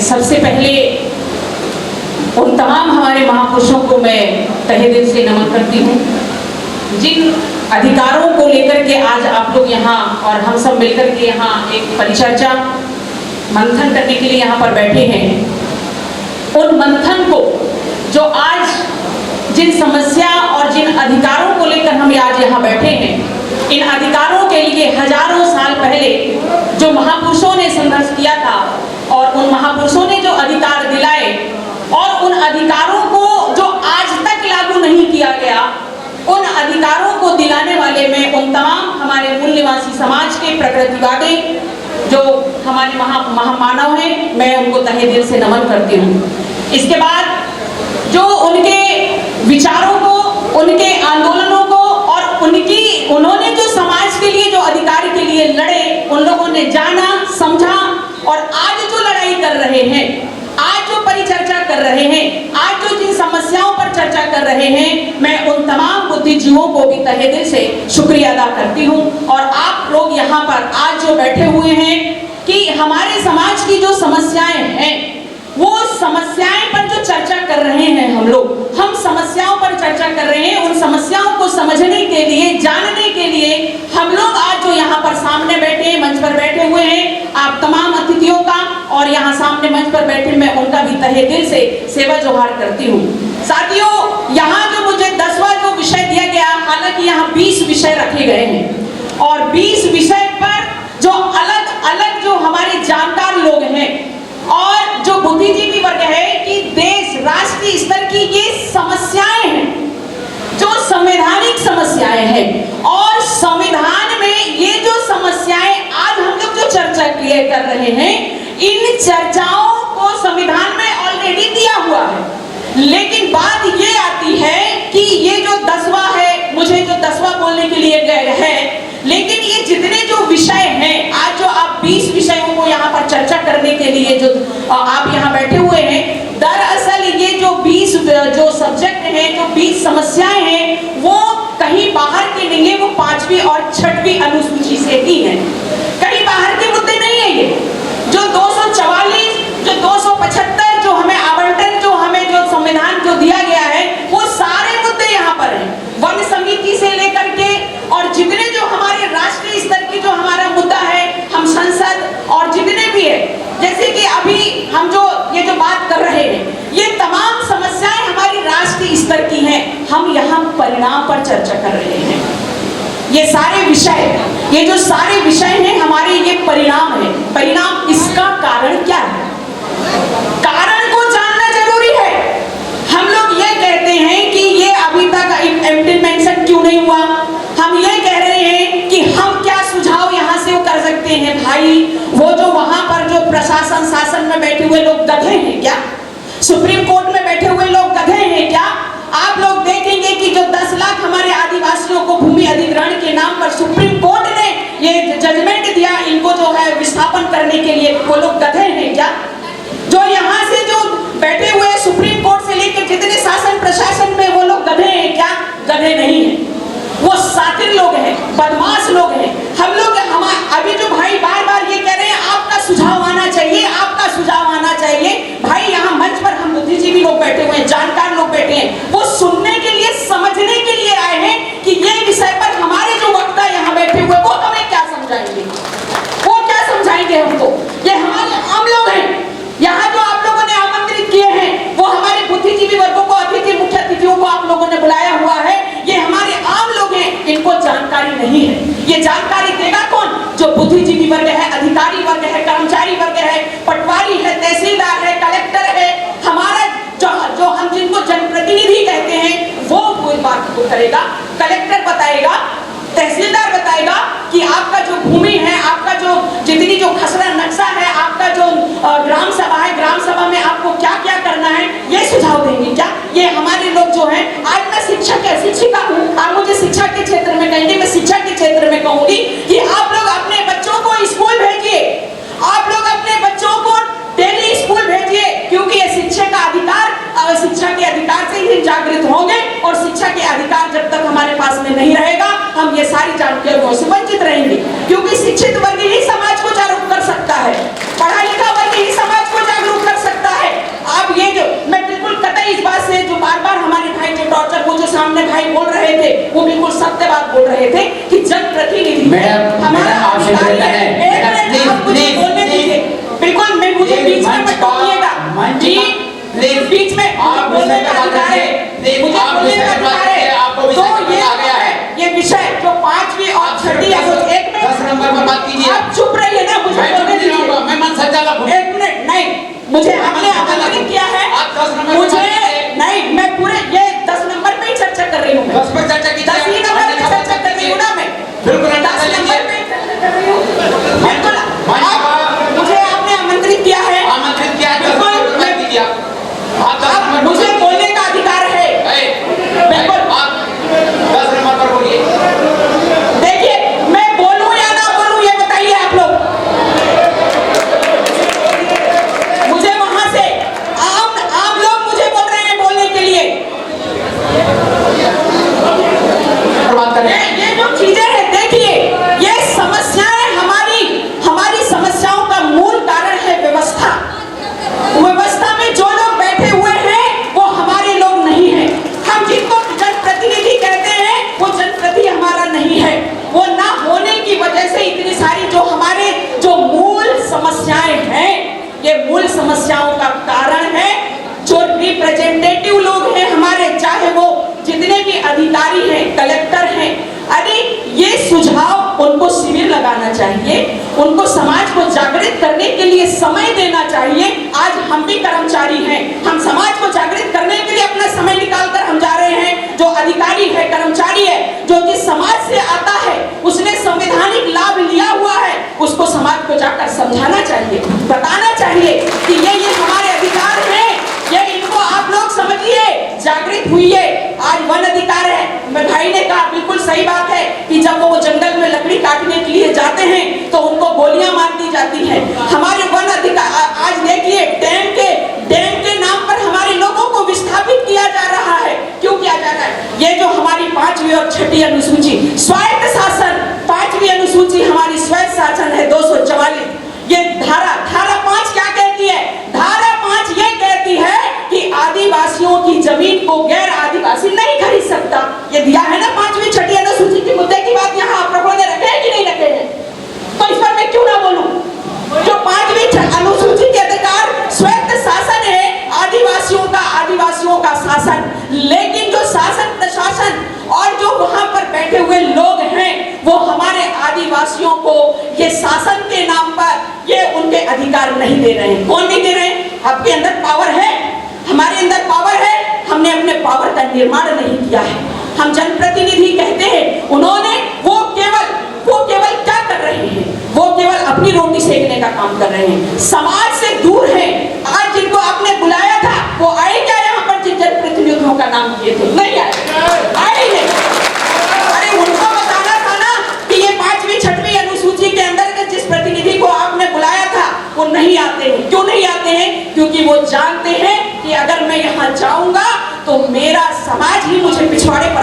सबसे पहले उन तमाम हमारे महापुरुषों को मैं तहे दिल से नमन करती हूँ, जिन अधिकारों को लेकर के आज आप लोग यहाँ और हम सब मिलकर के यहाँ एक परिचर्चा मंथन करने के लिए यहाँ पर बैठे हैं। उन मंथन को जो आज जिन समस्या और जिन अधिकारों को लेकर हम आज यहाँ बैठे हैं, इन अधिकारों के लिए हजारों साल पहले जो महापुरुषों ने संघर्ष किया था और उन महापुरुषों ने जो अधिकार दिलाए और उन अधिकारों को जो आज तक लागू नहीं किया गया, उन अधिकारों को दिलाने वाले में उन तमाम हमारे मूल निवासी समाज के प्रकृतिवादी जो हमारे महामानव हैं, मैं उनको तहे दिल से नमन करती हूँ। इसके बाद जो उनके विचारों को, उनके आंदोलनों को और उन्होंने जो समाज के लिए जो अधिकार के लिए लड़े, उन लोगों ने जाना, समझा और आज जो लड़ाई कर रहे हैं, आज जो परिचर्चा कर रहे हैं, आज जो जिन समस्याओं पर चर्चा कर रहे हैं, मैं उन तमाम बुद्धिजीवों को भी तहे दिल से शुक्रिया अदा करती हूँ। और आप लोग यहाँ पर आज जो बैठे हुए हैं कि हमारे समाज की जो समस्याएं हैं, वो समस्याएं पर जो चर्चा कर रहे हैं, हम समस्याओं पर चर्चा कर रहे हैं। उन समस्याओं को समझने के लिए, जानने के लिए हम लोग आज जो यहाँ पर सामने बैठे, मंच पर बैठे हुए हैं, आप तमाम अतिथियों का और यहाँ सामने मंच पर बैठे मैं उनका भी तहे दिल से सेवा जोहार करती हूँ। साथियों, यहाँ जो मुझे 10वां जो विषय दिया गया, हालांकि यहाँ 20 विषय रखे गए हैं और 20 विषय पर जो अलग अलग जो हमारे जानकार लोग हैं और जो बुद्धिजीवी वर्ग है कि देश राष्ट्रीय स्तर की ये समस्याएं हैं, जो संवैधानिक समस्याएं हैं और संविधान में ये जो समस्याएं आज हम लोग जो चर्चा कर रहे हैं, इन चर्चाओं को संविधान में ऑलरेडी दिया हुआ है। लेकिन बात ये आती है कि ये जो 10वां है, मुझे जो 10वां बोलने के लिए गए है, लेकिन ये जितने जो विषय हैं, आज जो आप 20 विषयों को यहाँ पर चर्चा करने के लिए जो आप यहाँ बैठे हुए हैं, दरअसल ये जो 20 जो सब्जेक्ट हैं, जो 20 समस्याएं हैं, वो कहीं बाहर के नहीं है, वो 5वीं और 6वीं अनुसूची से ही है। कहीं बाहर के मुद्दे नहीं है। ये जो 244, जो 275 जो हमें आवंटन, जो हमें जो संविधान जो दिया गया है, वो सारे मुद्दे यहाँ पर हैं। वन समिति से लेकर के और जितने जो हमारे राष्ट्रीय स्तर की जो हमारा मुद्दा है, हम संसद और जितने भी है, जैसे कि अभी हम जो ये जो बात कर रहे हैं, ये तमाम समस्याएं हमारी राष्ट्रीय स्तर की हैं। हम यहाँ परिणाम पर चर्चा कर रहे हैं। ये सारे विषय, ये जो सारे विषय हैं हमारे, ये परिणाम है। परिणाम, इसका कारण क्या है? कारण को जानना जरूरी है। हम लोग ये कहते हैं कि ये अभी तक इम्प्लीमेंटेशन क्यों नहीं हुआ, हम ये कह रहे हैं कि हम क्या सुझाव यहाँ से कर सकते हैं। भाई, वो जो वहां पर जो प्रशासन शासन में बैठे हुए लोग गधे हैं क्या? सुप्रीम कोर्ट में बैठे हुए लोग गधे हैं क्या? आप लोग देखेंगे कि जो 10 लाख हमारे आदिवासियों को भूमि अधिग्रहण के नाम पर सुप्रीम कोर्ट ने ये जजमेंट दिया, इनको जो है विस्थापन करने के लिए, वो लोग गधे हैं क्या? जो यहाँ से जो बैठे हुए सुप्रीम कोर्ट से लेकर जितने शासन प्रशासन में, वो लोग गधे हैं क्या? गधे नहीं है, वो सातिर लोग हैं, बदमाश लोग हैं। हम लोग अभी जो भाई बार बार ये कह रहे हैं आपका सुझाव आना चाहिए, आपका सुझाव आना चाहिए। भाई, यहाँ मंच पर हम बुद्धिजीवी लोग बैठे हुए हैं, जानकार लोग बैठे हैं, वो सुनने के लिए, समझने के लिए आए हैं कि ये विषय पर हमारे जो वक्ता यहाँ बैठे हुए वो हमें क्या समझाएंगे, वो क्या समझाएंगे हमको। ये हमारे आम लोग हैं, यहाँ जो आप लोगों ने आमंत्रित किए हैं, वो हमारे बुद्धिजीवी वर्गों को, अतिथि, मुख्य अतिथियों को आप लोगों ने बुलाया हुआ है। ये हमारे आम लोग हैं, इनको जानकारी नहीं है। ये जानकारी देगा कौन? जो बुद्धिजीवी वर्ग है, अधिकारी वर्ग है, कर्मचारी वर्ग है, पटवारी है, तहसीलदार है, कलेक्टर है, हमारा जो हम जिनको जनप्रतिनिधि कहते हैं, वो कोई बात को करेगा। कलेक्टर बताएगा, तहसीलदार बताएगा कि आपका जो भूमि है, आपका जो जितनी जो खसरा नक्शा है, आपका जो ग्राम सभा है, ग्राम सभा में आपको क्या क्या करना है, ये सुझाव देंगे क्या? ये हमारे लोग जो हैं, आज मैं शिक्षक है, शिक्षिका हूँ, आप मुझे शिक्षा के क्षेत्र में कहेंगे, मैं शिक्षा के क्षेत्र में कहूंगी कि आप लोग अपने बच्चों को स्कूल भेजिए, आप लोग अपने बच्चों को डेली स्कूल भेजिए, क्योंकि ये शिक्षा का अधिकार, शिक्षा के अधिकार से ही जागृत होंगे और शिक्षा के अधिकार जब तक हमारे पास में नहीं रहेगा, हम ये सारी जानकारियों से वंचित रहेंगे। क्योंकि शिक्षित वर्ग ही समाज को जागरूक कर सकता है, पढ़ा लिखा वर्ग ही समाज को जागरूक कर भाई बोल रहे थे वो बिल्कुल सत्य बात बोल रहे थे कि जनप्रतिनिधि हमारा अधिकारी है। एक मिनट आप मुझे बोलने दीजिए, बिल्कुल मैं मुझे बीच में मत टोकिएगा जी, बीच में आप बोलने का अधिकार है, मुझे बोलने का अधिकार है। तो ये आ गया है ये विषय जो 5वीं और 6वीं एक में 10 नंबर पर बात कीजिए। आप चुप रहिए ना, मुझे बोलने दीजिए। मैं मन संचालक हूं। एक मिनट नहीं, मुझे आपने आमंत्रित किया है, मुझे नहीं, मैं पूरे ये 10 नंबर पे ही चर्चा कर रही हूँ। 10 पर चर्चा कीजिए। 10 नंबर पे चर्चा कर रही हूँ ना मैं, बिल्कुल 10 नंबर पे चर्चा कर रही हूँ। बिल्कुल मुझे आपने आमंत्रित किया है, आमंत्रित किया है, मुझे बोलने का अधिकार है। बिल्कुल 10 नंबर पर बोलिए। देखिए मैं बोलूं या ना बोलूं ये बताइए आप लोग। मुझे वहां से आम लोग मुझे बोल रहे हैं बोलने के लिए। बात करें ये जो चीजें हैं देखिए, ये समस्याएं हमारी समस्याओं का मूल कारण है व्यवस्था। व्यवस्था में जो लोग बैठे हुए हैं वो हमारे लोग नहीं हैं। हम जिनको जनप्रतिनिधि कहते हैं वो जनप्रतिनिधि हमारा नहीं है। वो ना होने की वजह से इतनी सारी जो हमारे जो मूल समस्याएं हैं, ये मूल समस्याओं का कारण है। जो रिप्रेजेंटेटिव लोग हैं हमारे, चाहे वो जितने भी अधिकारी हैं, कलेक्टर हैं, अरे ये सुझाव उनको शिविर लगाना चाहिए, उनको समाज को जागृत करने के लिए समय देना चाहिए। आज हम भी कर्मचारी हैं, हम समाज को जागृत करने के लिए अपना समय निकालकर हम जा रहे हैं। जो अधिकारी है, कर्मचारी है, जो जिस समाज से आता है, उसने संवैधानिक लाभ लिया हुआ है, उसको समाज को जाकर समझाना चाहिए, बताना चाहिए कि ये हमारे अधिकार हैं, ये इनको आप लोग समझिए, जागृत हुइए। आज वन अधिकार है, मेरे भाई ने कहा बिल्कुल सही बात है कि जब वो जंगल में लकड़ी काटने के लिए जाते हैं तो उनको गोलियां मार दी जाती है। हमारे वन अधिकार आज देखिए डैम के नाम पर हमारे लोगों को विस्थापित किया जा रहा है। क्यों किया जा रहा है? ये जो हमारी 5वीं और 6वीं अनुसूची स्वायत्त शासन, 5वीं अनुसूची हमारी स्वायत्त शासन है 244। ये धारा 5 क्या कहती है? धारा 5 ये कहती है कि आदिवासियों की जमीन को गैर आदिवासी नहीं खरीद सकता। ये दिया है ना 5वीं 6वीं अनुसूची के मुद्दे की बात यहाँ आप लोगों ने रखे हैं कि नहीं रखे हैं? तो इस पर मैं क्यों ना बोलूं? जो 5वीं अनुसूची के अधिकार स्वायत्त शासन है, आदिवासियों का शासन, लेकिन जो शासन प्रशासन और जो वहां पर बैठे हुए लोग हैं वो हमारे आदिवासियों को ये शासन के नाम पर ये उनके अधिकार नहीं दे रहे हैं। कौन नहीं दे रहे हैं? आपके अंदर पावर है, हमारे अंदर पावर है, हमने अपने पावर का निर्माण नहीं किया है। हम जनप्रतिनिधि कहते हैं, उन्होंने वो केवल क्या कर रहे हैं? वो केवल अपनी रोटी सेकने का काम कर रहे हैं, समाज से दूर हैं। आज जिनको आपने बुलाया था वो आए क्या यहाँ पर? जिन जनप्रतिनिधियों का नाम किए थे नहीं आए नहीं। अरे उनको बताना था ना कि ये 5वीं 6वीं अनुसूची के अंदर जिस प्रतिनिधि को आपने बुलाया था वो नहीं आते हैं। क्यों नहीं आते हैं? क्योंकि वो जानते हैं कि अगर मैं यहाँ जाऊंगा तो मेरा समाज ही मुझे पिछवाड़े पर